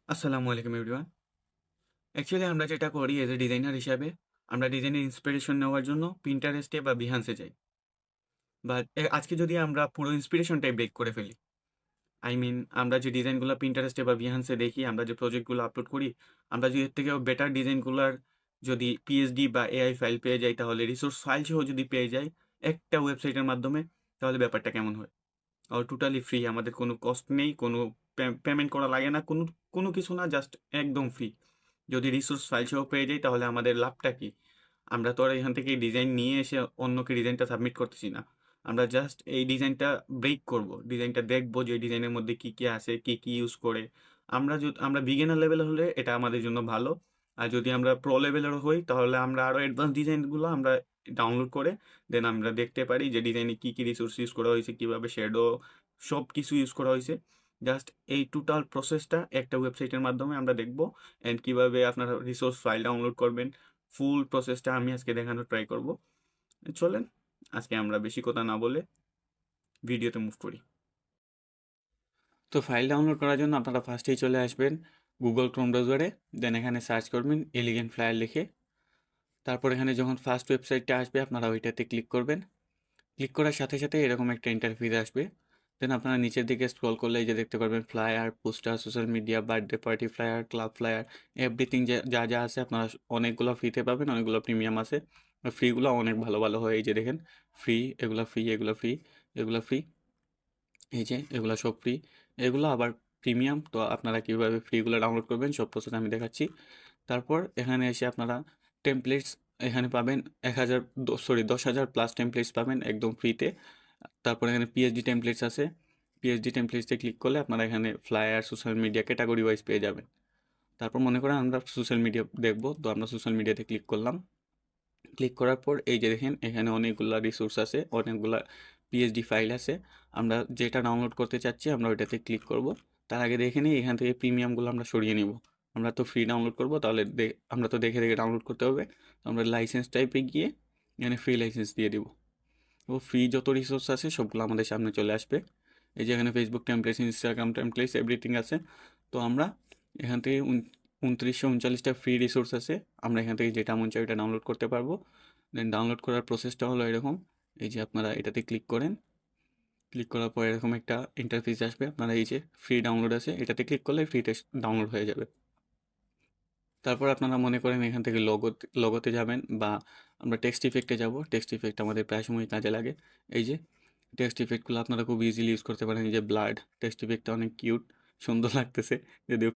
আসসালামু আলাইকুম everyone. Actually আমরা যেটা করি এজ এ ডিজাইনার হিসাবে, আমরা ডিজাইনের ইন্সপিরেশন নেওয়ার জন্য Pinterest এ বা Behance এ যাই। বাট আজকে যদি আমরা পুরো ইন্সপিরেশনটাই ব্রেক করে ফেলি। আমরা যে ডিজাইনগুলো Pinterest এ বা Behance এ দেখি, আমরা যে প্রজেক্টগুলো আপলোড করি, আমরা যদি এর থেকেও বেটার ডিজাইনগুলার যদি পিএসডি বা এআই ফাইল পেয়ে যাই, তাহলে রিসোর্স ফাইল সহ যদি পেয়ে যাই একটা ওয়েবসাইটের মাধ্যমে, তাহলে ব্যাপারটা কেমন হয়? টোটালি ফ্রি, আমাদের কোনো কস্ট নেই, কোনো পেমেন্ট করা লাগে না, কোনো কিছু না, জাস্ট একদম ফ্রি। যদি রিসোর্স ফাইল সহ পেয়ে যাই তাহলে আমাদের লাভটা কি? আমরা তো আর এখান থেকে ডিজাইন নিয়ে এসে অন্যকে ডিজাইনটা সাবমিট করতেছি না। আমরা জাস্ট এই ডিজাইনটা ব্রেক করব, ডিজাইনটা দেখবো যে ডিজাইনের মধ্যে কি কি আছে, কি কি ইউজ করে। আমরা বিগিনার লেভেল হলে এটা আমাদের জন্য ভালো। আর যদি আমরা প্রো লেভেলের হই তাহলে আমরা আরও অ্যাডভান্স ডিজাইনগুলো আমরা ডাউনলোড করে দেন আমরা দেখতে পারি যে ডিজাইনে কি কি রিসোর্স ইউজ করা হয়েছে, কিভাবে শ্যাডো সব কিছু ইউজ করা হয়েছে। জাস্ট এই টোটাল প্রসেসটা একটা ওয়েবসাইটের মাধ্যমে আমরা দেখব। অ্যান্ড কীভাবে আপনারা রিসোর্স ফাইল ডাউনলোড করবেন, ফুল প্রসেসটা আমি আজকে দেখানোর ট্রাই করব। চলেন আজকে আমরা বেশি কথা না বলে ভিডিওতে মুভ করি। তো ফাইল ডাউনলোড করার জন্য আপনারা ফার্স্টেই চলে আসবেন গুগল ক্রোম ব্রাউজারে, দেন এখানে সার্চ করবেন এলিগেন্ট ফ্লায়ার লিখে। তারপর এখানে যখন ফার্স্ট ওয়েবসাইটটা আসবে আপনারা ওইটাতে ক্লিক করবেন। ক্লিক করার সাথে সাথে এরকম একটা ইন্টারফেস আসবে। দেন আপনারা নিচের দিকে স্ক্রল করলে এই যে দেখতে পারবেন flyer, poster, social media, birthday party flyer, club flyer, everything যা যা আছে আপনারা অনেকগুলো ফ্রিতে পাবেন, অনেকগুলো প্রিমিয়াম আছে। ফ্রিগুলো অনেক ভালো ভালো হয়, এই যে দেখেন ফ্রি, এগুলো ফ্রি, এগুলো ফ্রি, এগুলো ফ্রি, এই যে এগুলো সব ফ্রি, এগুলো আবার প্রিমিয়াম। তো আপনারা কীভাবে ফ্রিগুলো ডাউনলোড করবেন সব প্রসেস আমি দেখাচ্ছি। তারপর এখানে এসে আপনারা টেমপ্লেটস এখানে পাবেন 10,000 প্লাস টেমপ্লেটস পাবেন একদম ফ্রিতে। তারপর এখানে পিএইচডি টেমপ্লেটস আছে, পিএইচডি টেমপ্লেটসে ক্লিক করলে আপনারা এখানে flyer, social media category wise পেয়ে যাবেন। তারপর মনে করেন আমরা সোশ্যাল মিডিয়া দেখবো, তো আমরা সোশ্যাল মিডিয়াতে ক্লিক করলাম। ক্লিক করার পর এই যে দেখেন এখানে অনেকগুলা রিসোর্স আছে, অনেকগুলা পিএইচডি ফাইল আছে। আমরা যেটা ডাউনলোড করতে চাচ্ছি আমরা ওইটাতে ক্লিক করব। তার আগে দেখে নিই এখান থেকে প্রিমিয়ামগুলো আমরা সরিয়ে নিব। আমরা তো ফ্রি ডাউনলোড করব, তাহলে আমরা তো দেখে দেখে ডাউনলোড করতে হবে। তো আমরা লাইসেন্স টাইপে গিয়ে এখানে ফ্রি লাইসেন্স দিয়ে দিব। তো ফ্রি যত রিসোর্স আছে সবগুলো আমাদের সামনে চলে আসবে। এই যে এখানে Facebook templates, Instagram templates, everything আছে। তো আমরা এখান থেকে 2939টা ফ্রি রিসোর্স আছে, আমরা এখান থেকে যেটা মন চাই ওইটা ডাউনলোড করতে পারবো। দেন ডাউনলোড করার প্রসেসটা হলো এরকম। এই যে আপনারা এটাতে ক্লিক করেন, ক্লিক করার পর এরকম একটা ইন্টারফেস আসবে। আপনারা এই যে ফ্রি ডাউনলোড আছে এটাতে ক্লিক করলে ফ্রি টেস্ট ডাউনলোড হয়ে যাবে। তারপর আপনারা মনে করেন এখান থেকে লগোতে যাবেন বা আমরা টেক্সট ইফেক্টে যাব। টেক্সট ইফেক্ট আমাদের প্রায় সময় কাজে লাগে। এই যে টেক্সট ইফেক্টগুলো আপনারা খুব ইজিলি ইউজ করতে পারেন। এই যে ব্লাড টেক্সট ইফেক্টটা অনেক কিউট, সুন্দর লাগতেছে, যদিও